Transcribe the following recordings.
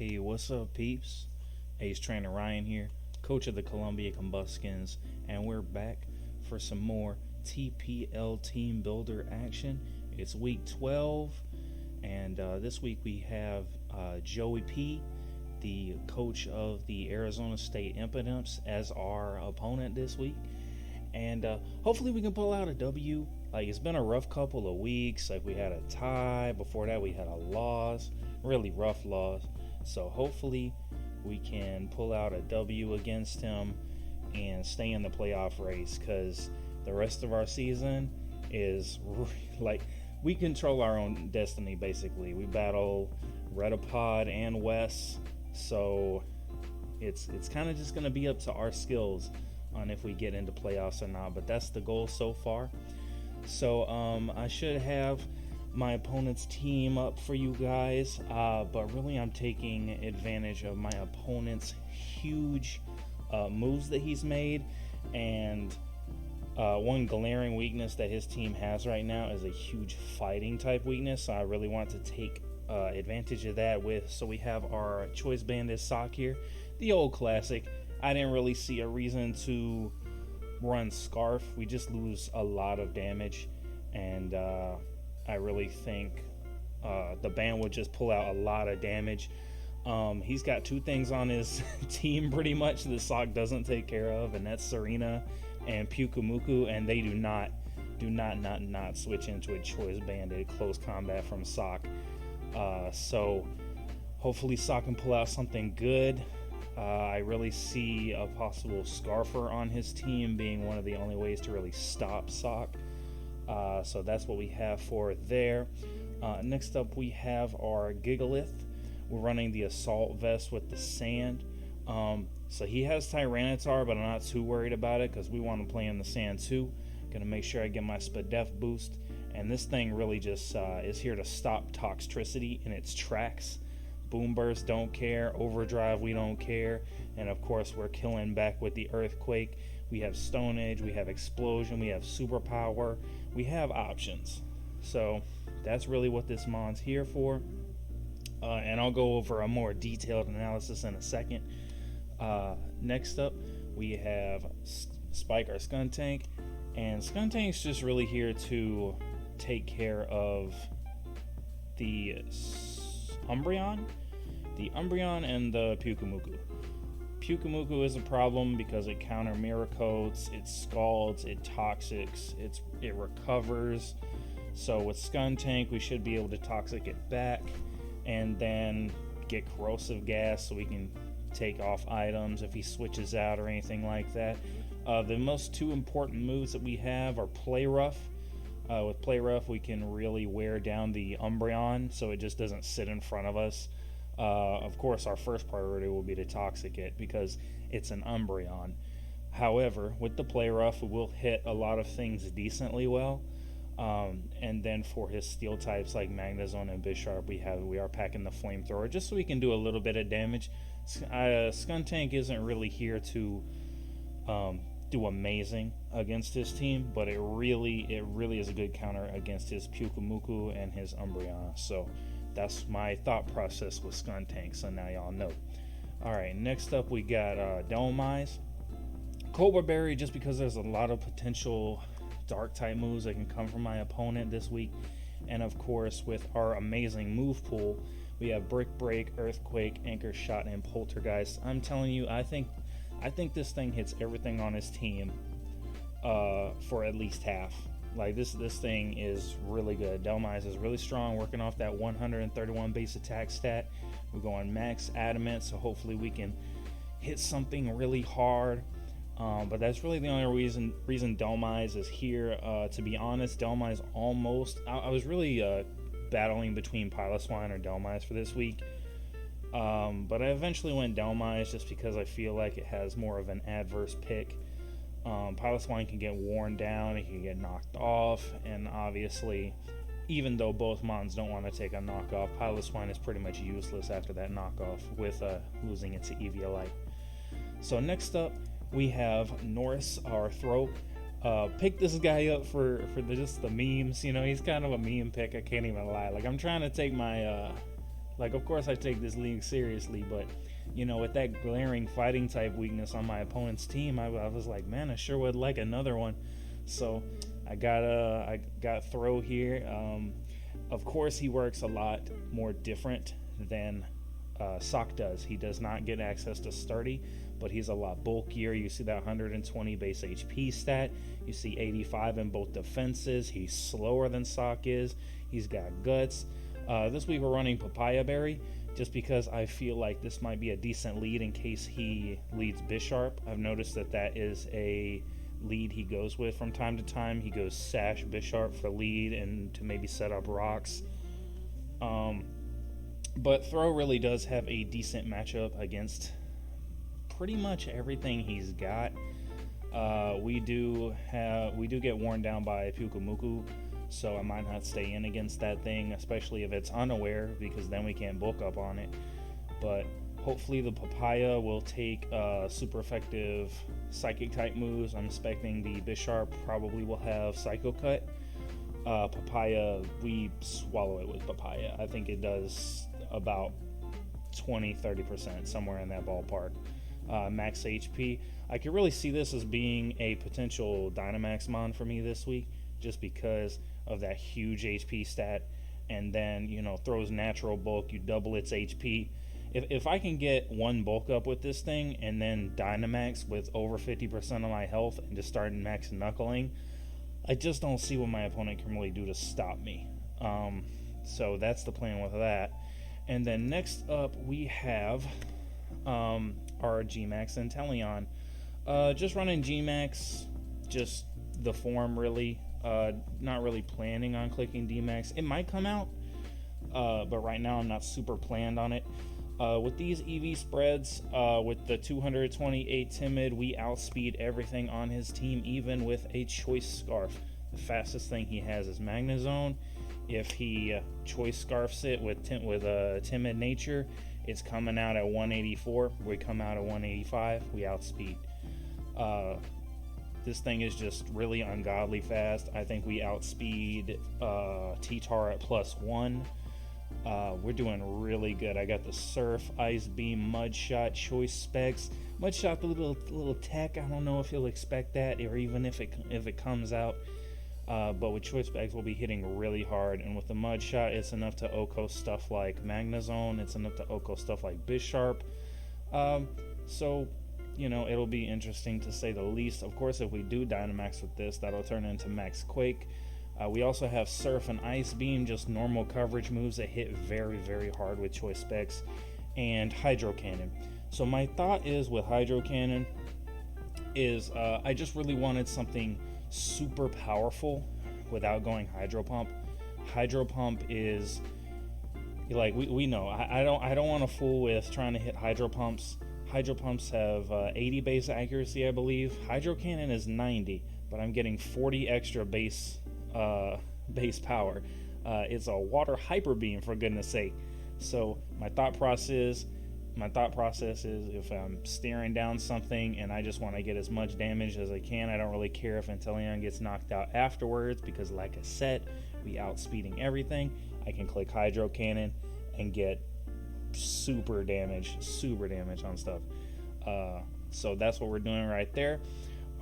Hey, what's up, peeps? Ace Trainer Ryan here, coach of the Columbia Combuskens, and we're back for some more TPL Team Builder action. It's week 12, and this week we have Joey P, the coach of the Arizona State Impidimps, as our opponent this week. And hopefully we can pull out a W. Like, it's been a rough couple of weeks. Like, we had a tie. Before that, we had a loss. Really rough loss. So hopefully we can pull out a W against him and stay in the playoff race, because the rest of our season is like, we control our own destiny, basically. We battle Retapod and Wes. So it's kind of just going to be up to our skills on if we get into playoffs or not, but that's the goal so far. So I should have my opponent's team up for you guys, but really I'm taking advantage of my opponent's huge moves that he's made, and one glaring weakness that his team has right now is a huge fighting type weakness, so I really want to take advantage of that so we have our Choice Bandit sock here, the old classic. I didn't really see a reason to run Scarf. We just lose a lot of damage, and I really think the band would just pull out a lot of damage. He's got two things on his team pretty much the sock doesn't take care of, and that's Serena and Pukumuku, and they do not switch into a Choice Bandit close combat from sock. So hopefully sock can pull out something good. I really see a possible Scarfer on his team being one of the only ways to really stop Sock. So that's what we have for there. Next up, we have our Gigalith. We're running the Assault Vest with the Sand. So he has Tyranitar, but I'm not too worried about it because we want to play in the Sand too. Gonna make sure I get my Spadef boost. And this thing really just is here to stop Toxicity in its tracks. Boom Burst, don't care. Overdrive, we don't care. And of course, we're killing back with the Earthquake. We have Stone Edge, we have Explosion, we have Superpower. We have options. So that's really what this mon's here for. And I'll go over a more detailed analysis in a second. Next up, we have Spike, our Skuntank. And Skuntank's just really here to take care of the Umbreon and the Pukumuku. Pukumuku is a problem because it counter mirror coats, it scalds, it toxics, it recovers. So with Skuntank, we should be able to toxic it back and then get corrosive gas so we can take off items if he switches out or anything like that. The most two important moves that we have are Play Rough. With Play Rough, we can really wear down the Umbreon so it just doesn't sit in front of us. Of course, our first priority will be to toxic it because it's an Umbreon. However, with the Play Rough, we'll hit a lot of things decently well. And then for his steel types like Magnezone and Bisharp, we are packing the Flamethrower just so we can do a little bit of damage. Skuntank isn't really here to do amazing against his team, but it really is a good counter against his Pukumuku and his Umbreon. So that's my thought process with Skuntank, so now y'all know. Alright, next up we got Dhelmise. Cobra Berry, just because there's a lot of potential dark type moves that can come from my opponent this week. And of course, with our amazing move pool, we have Brick Break, Earthquake, Anchor Shot, and Poltergeist. I'm telling you, I think this thing hits everything on his team for at least half. Like, this thing is really good. Dhelmise is really strong, working off that 131 base attack stat. We're going max adamant, so hopefully we can hit something really hard. But that's really the only reason Dhelmise is here. To be honest, Dhelmise I was really battling between Piloswine or Dhelmise for this week. But I eventually went Dhelmise just because I feel like it has more of an adverse pick. Piloswine can get worn down, it can get knocked off, and obviously, even though both Mons don't want to take a knockoff, Piloswine is pretty much useless after that knockoff with losing it to Eviolite. So next up, we have Norris, our Throat. Pick this guy up for just the memes. You know, he's kind of a meme pick, I can't even lie. Like, I'm trying to take my Like, of course I take this league seriously, but with that glaring fighting type weakness on my opponent's team, I was like, man, I sure would like another one. So I got Throw here. Of course, he works a lot more different than Sock does. He does not get access to Sturdy, but he's a lot bulkier. You see that 120 base HP stat. You see 85 in both defenses. He's slower than Sock is. He's got guts. This week we're running Papaya Berry just because I feel like this might be a decent lead in case he leads Bisharp. I've noticed that is a lead he goes with from time to time. He goes Sash Bisharp for lead and to maybe set up rocks. But Throw really does have a decent matchup against pretty much everything he's got. We do get worn down by Pukumuku, so I might not stay in against that thing, especially if it's unaware, because then we can't bulk up on it. But hopefully the Papaya will take super effective Psychic type moves. I'm expecting the Bisharp probably will have Psycho Cut. Papaya, we swallow it with Papaya. I think it does about 20-30%, somewhere in that ballpark. Max HP. I could really see this as being a potential Dynamax mon for me this week, just because of that huge HP stat, and then throws natural bulk, you double its HP. If I can get one bulk up with this thing and then Dynamax with over 50% of my health and just start max knuckling, I just don't see what my opponent can really do to stop me. So that's the plan with that. And then next up we have our Gmax Inteleon. Just running Gmax, just the form really. Not really planning on clicking DMAX. It might come out, but right now I'm not super planned on it. With these EV spreads, with the 228 Timid, we outspeed everything on his team, even with a Choice Scarf. The fastest thing he has is Magnezone. If he Choice Scarfs it with Timid Nature, it's coming out at 184. We come out at 185. We outspeed. This thing is just really ungodly fast. I think we outspeed T-Tar at +1. We're doing really good. I got the Surf, Ice Beam, Mud Shot, Choice Specs. Mud Shot, the little tech. I don't know if you'll expect that, or even if it comes out. But with Choice Specs, we'll be hitting really hard. And with the Mud Shot, it's enough to OHKO stuff like Magnezone. It's enough to OHKO stuff like Bisharp. So it'll be interesting to say the least. Of course, if we do Dynamax with this, that'll turn into Max Quake. We also have Surf and Ice Beam, just normal coverage moves that hit very, very hard with Choice Specs, and Hydrocannon. So my thought is with Hydrocannon is I just really wanted something super powerful without going Hydro Pump. Hydro Pump is like we know. I don't want to fool with trying to hit Hydro Pumps. Hydro Pumps have 80 base accuracy, I believe. Hydrocannon is 90, but I'm getting 40 extra base power. It's a water hyper beam, for goodness sake. So my thought process is if I'm staring down something and I just want to get as much damage as I can, I don't really care if Inteleon gets knocked out afterwards, because like I said, we outspeeding everything. I can click Hydrocannon and get super damage on stuff. So that's what we're doing right there.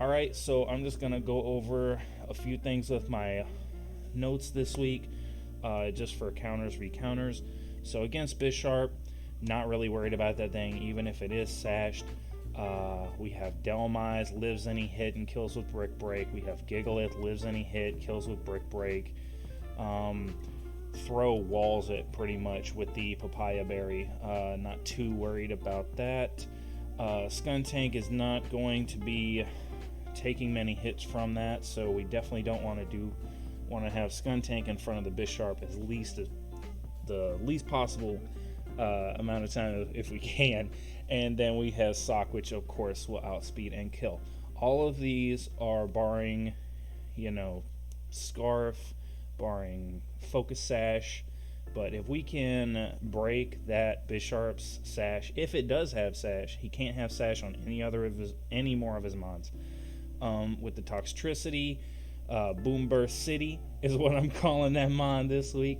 Alright, so I'm just gonna go over a few things with my notes this week, just for counters, recounters. So against Bisharp, not really worried about that thing, even if it is sashed. We have Delmise, lives any hit and kills with Brick Break. We have Gigalith, lives any hit, kills with Brick Break. Throw walls it pretty much with the Papaya Berry. Not too worried about that. Skuntank is not going to be taking many hits from that, so we definitely don't want to have Skuntank in front of the Bisharp at least the least possible amount of time if we can. And then we have Sock, which of course will outspeed and kill. All of these are barring Scarf, barring Focus Sash. But if we can break that Bisharp's Sash, if it does have Sash, he can't have Sash on any more of his mods. With the Toxicity, Boom Burst City is what I'm calling that mod this week.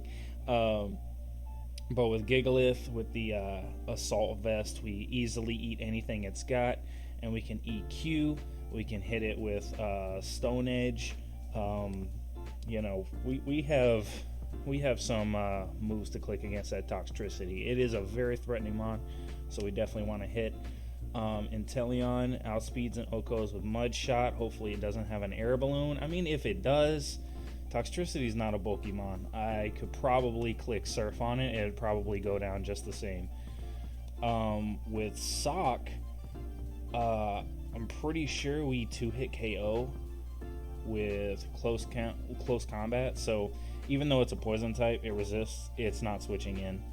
But with Gigalith, with the Assault Vest, we easily eat anything it's got, and we can EQ. We can hit it with Stone Edge. We have some moves to click against that Toxicity. It is a very threatening mon, so we definitely want to hit. Inteleon outspeeds and Okos with Mud Shot. Hopefully it doesn't have an air balloon. I mean, if it does, Toxicity is not a bulky mon. I could probably click Surf on it. It would probably go down just the same. With Sock, I'm pretty sure we 2-hit KO with close combat. So even though it's a poison type, it resists. It's not switching in.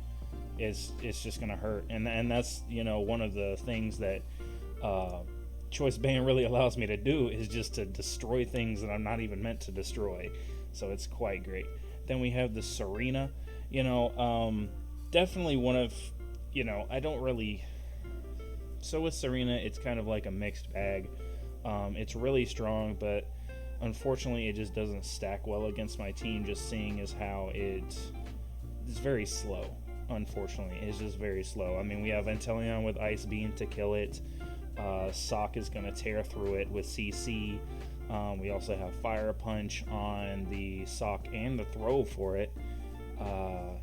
It's just gonna hurt, and that's one of the things that Choice Band really allows me to do, is just to destroy things that I'm not even meant to destroy. So it's quite great. Then we have the Serena. Definitely one of I don't really. So with Serena, it's kind of like a mixed bag. It's really strong, but unfortunately, it just doesn't stack well against my team. Just seeing as how it's very slow. Unfortunately, it's just very slow. I mean, we have Inteleon with Ice Beam to kill it. Sock is going to tear through it with CC. We also have Fire Punch on the Sock and the throw for it.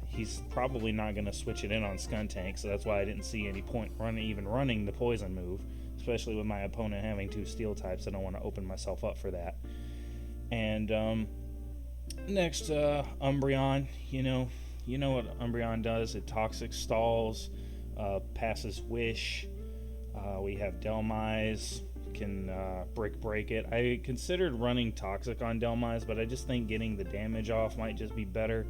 He's probably not going to switch it in on Skuntank, so that's why I didn't see any point running the poison move, especially with my opponent having 2 steel types. I don't want to open myself up for that. And next, Umbreon. You know what Umbreon does. It toxic stalls, passes Wish. We have Delmise, can break it. I considered running Toxic on Delmise, but I just think getting the damage off might just be better.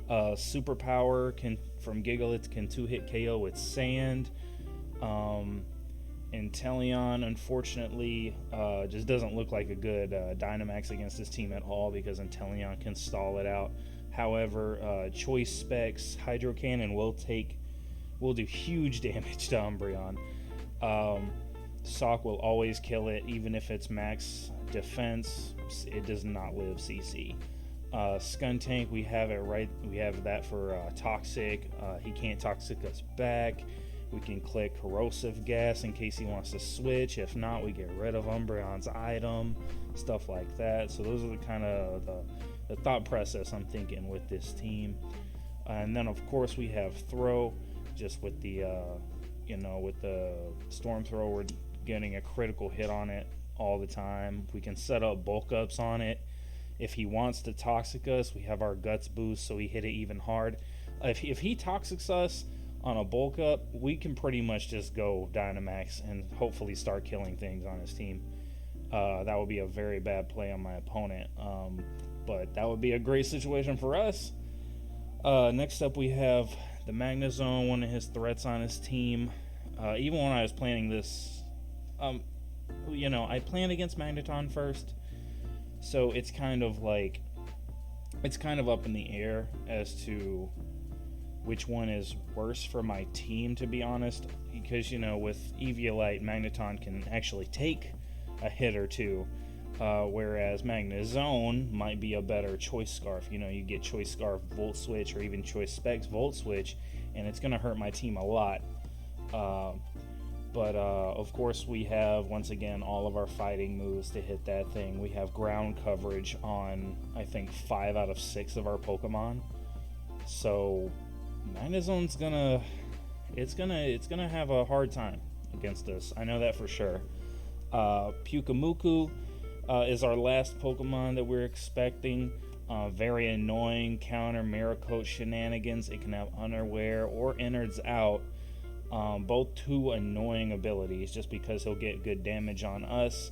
Superpower from Gigalith can 2-hit KO with Sand. Inteleon, unfortunately, just doesn't look like a good Dynamax against this team at all, because Inteleon can stall it out. However, Choice Specs, Hydrocannon will do huge damage to Umbreon. Sock will always kill it, even if it's max defense. It does not live CC. Skuntank, we have it right. We have that for Toxic. He can't Toxic us back. We can click Corrosive Gas in case he wants to switch. If not, we get rid of Umbreon's item, stuff like that. So those are the kind of the thought process I'm thinking with this team. And then of course we have Throw, just with the with the Storm Throw, we're getting a critical hit on it all the time. We can set up bulk ups on it. If he wants to Toxic us, we have our Guts boost, so we hit it even hard. If he Toxics us on a bulk up, we can pretty much just go Dynamax and hopefully start killing things on his team. That would be a very bad play on my opponent, but that would be a great situation for us. Next up, we have the Magnezone, one of his threats on his team. Even when I was planning this, I planned against Magneton first, so it's kind of up in the air as to which one is worse for my team, to be honest, because with Eviolite, Magneton can actually take a hit or two, whereas Magnezone might be a better Choice Scarf. You get Choice Scarf Volt Switch, or even Choice Specs Volt Switch, and it's going to hurt my team a lot. But of course we have, once again, all of our fighting moves to hit that thing. We have ground coverage on, I think, 5 out of 6 of our Pokemon. So Magnezone's gonna have a hard time against us. I know that for sure. Pyukumuku is our last Pokemon that we're expecting. Very annoying counter Miracoat shenanigans. It can have Unaware or Innards Out. Both 2 annoying abilities, just because he'll get good damage on us.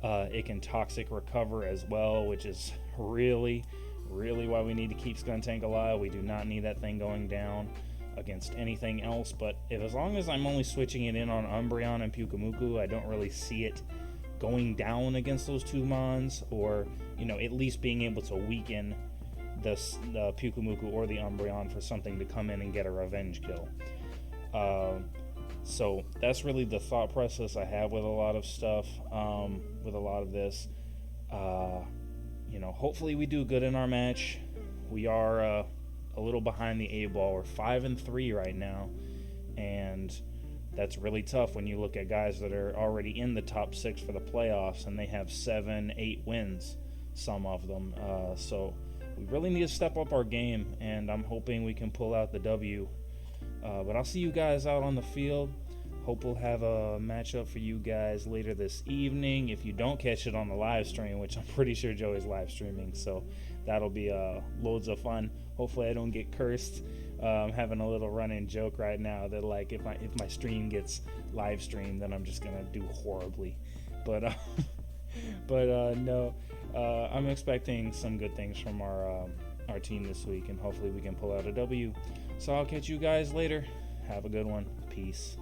It can Toxic Recover as well, which is really why we need to keep Skuntank alive. We do not need that thing going down against anything else, but as long as I'm only switching it in on Umbreon and Pyukumuku, I don't really see it going down against those 2 mons, or at least being able to weaken the Pyukumuku or the Umbreon for something to come in and get a revenge kill. So that's really the thought process I have with a lot of stuff, with a lot of this. Hopefully we do good in our match. We are a little behind the eight ball. We're 5-3 right now, and that's really tough when you look at guys that are already in the top 6 for the playoffs, and they have 7-8 wins, some of them. So we really need to step up our game, and I'm hoping we can pull out the W. But I'll see you guys out on the field. Hope we'll have a matchup for you guys later this evening. If you don't catch it on the live stream, which I'm pretty sure Joey's live streaming, so that'll be loads of fun. Hopefully I don't get cursed. I'm having a little running joke right now that like if my stream gets live streamed, then I'm just gonna do horribly. But no, I'm expecting some good things from our team this week, and hopefully we can pull out a W. So I'll catch you guys later. Have a good one. Peace.